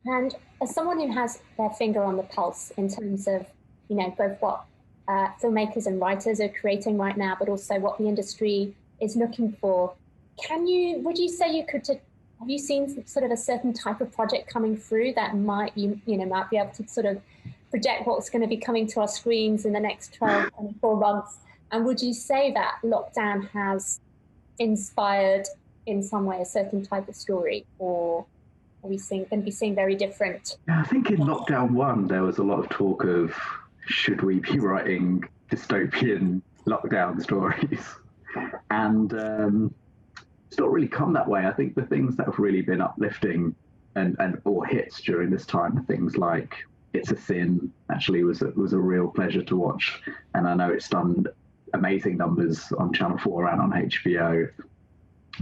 And as someone who has their finger on the pulse in terms of, both what filmmakers and writers are creating right now, but also what the industry is looking for, would you say have you seen sort of a certain type of project coming through that might be able to sort of project what's going to be coming to our screens in the next 12, 24 months? And would you say that lockdown has inspired in some way a certain type of story, or are we going to be seeing very different? Yeah, I think in lockdown 1, there was a lot of talk of, should we be writing dystopian lockdown stories? And it's not really come that way. I think the things that have really been uplifting and or hits during this time are things like It's a Sin. Actually, was a real pleasure to watch, and I know it's done amazing numbers on Channel 4 and on HBO.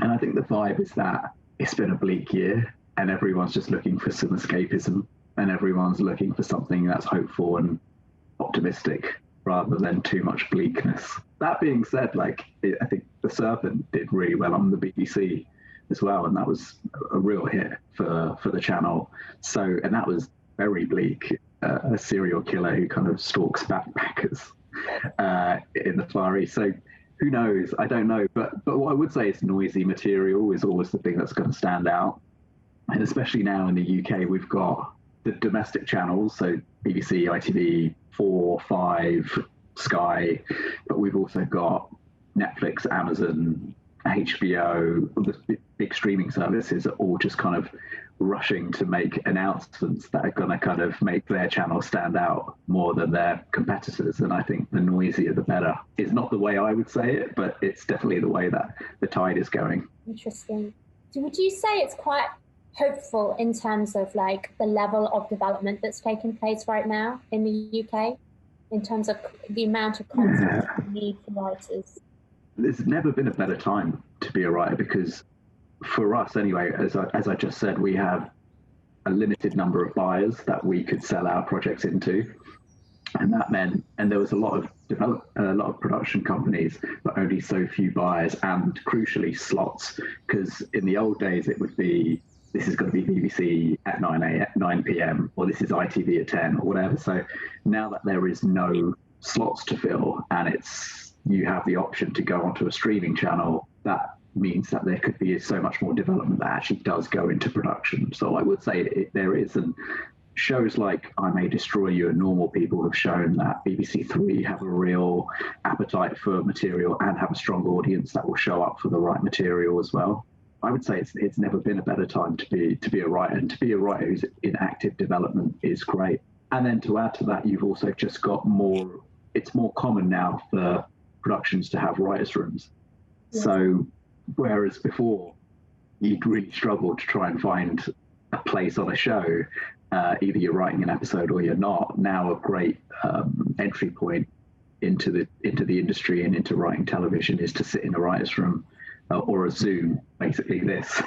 And I think the vibe is that it's been a bleak year, and everyone's just looking for some escapism, and everyone's looking for something that's hopeful and optimistic rather than too much bleakness. That being said, I think The Serpent did really well on the BBC as well, and that was a real hit for the channel. So, and that was very bleak, a serial killer who kind of stalks backpackers in the Far East. So who knows? I don't know. But what I would say is noisy material is always the thing that's going to stand out. And especially now in the UK, we've got the domestic channels, so BBC, ITV, 4, 5, Sky, but we've also got Netflix, Amazon, HBO, the big streaming services are all just kind of rushing to make announcements that are going to kind of make their channel stand out more than their competitors. And I think the noisier the better is not the way I would say it, but it's definitely the way that the tide is going. Interesting. So would you say it's quite hopeful in terms of the level of development that's taking place right now in the UK, in terms of the amount of content we need for writers? There's never been a better time to be a writer, because for us anyway, as I just said, we have a limited number of buyers that we could sell our projects into. And that meant, and there was a lot of production companies, but only so few buyers, and crucially slots, because in the old days it would be, this is going to be BBC at 9 p.m. or this is ITV at 10 or whatever. So now that there is no slots to fill and you have the option to go onto a streaming channel, that means that there could be so much more development that actually does go into production. So I would say there is, and shows like I May Destroy You and Normal People have shown that BBC Three have a real appetite for material and have a strong audience that will show up for the right material as well. I would say it's never been a better time to be a writer, and to be a writer who's in active development is great. And then to add to that, you've also just got more, it's more common now for productions to have writers' rooms. Yeah. So whereas before you'd really struggle to try and find a place on a show, either you're writing an episode or you're not. Now a great entry point into the industry and into writing television is to sit in a writer's room or a Zoom, basically this,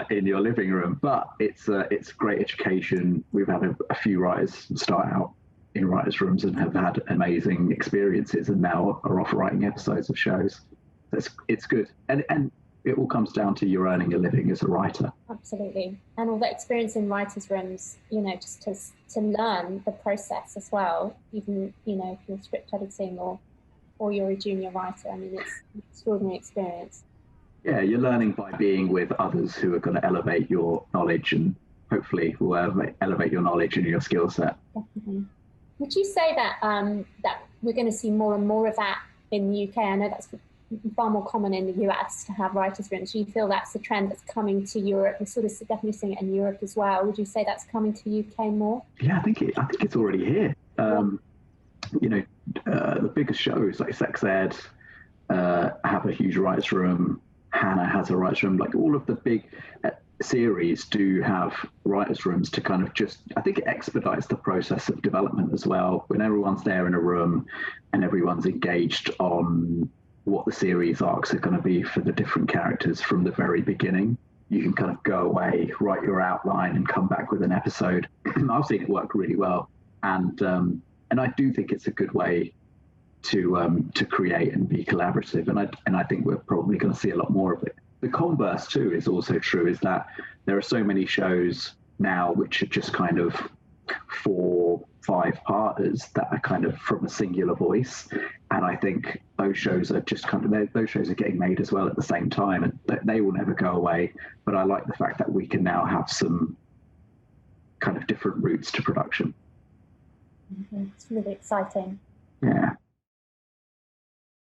in your living room. But it's great education. We've had a few writers start out in writers' rooms and have had amazing experiences, and now are off writing episodes of shows. It's good, and it all comes down to you earning a living as a writer. Absolutely, and all that experience in writers' rooms, just to learn the process as well. Even if you're script editing or you're a junior writer, I mean, it's an extraordinary experience. Yeah, you're learning by being with others who are going to elevate your knowledge, and hopefully will elevate your knowledge and your skill set. Definitely. Would you say that that we're going to see more and more of that in the UK? I know that's far more common in the US to have writers' rooms. Do you feel that's a trend that's coming to Europe? We're sort of definitely seeing it in Europe as well. Would you say that's coming to UK more? Yeah, I think it's already here. The biggest shows like Sex Ed have a huge writers' room. Hannah has a writers' room. Like all of the big series do have writers' rooms to kind of I think it expedites the process of development as well. When everyone's there in a room and everyone's engaged on what the series arcs are going to be for the different characters from the very beginning, you can kind of go away, write your outline, and come back with an episode. I've seen it work really well, and I do think it's a good way to create and be collaborative, and I think we're probably going to see a lot more of it. The converse too is also true, is that there are so many shows now, which are just kind of 4-5-parters that are kind of from a singular voice. And I think those shows are just kind of, those shows are getting made as well at the same time, and they will never go away. But I like the fact that we can now have some kind of different routes to production. It's really exciting. Yeah.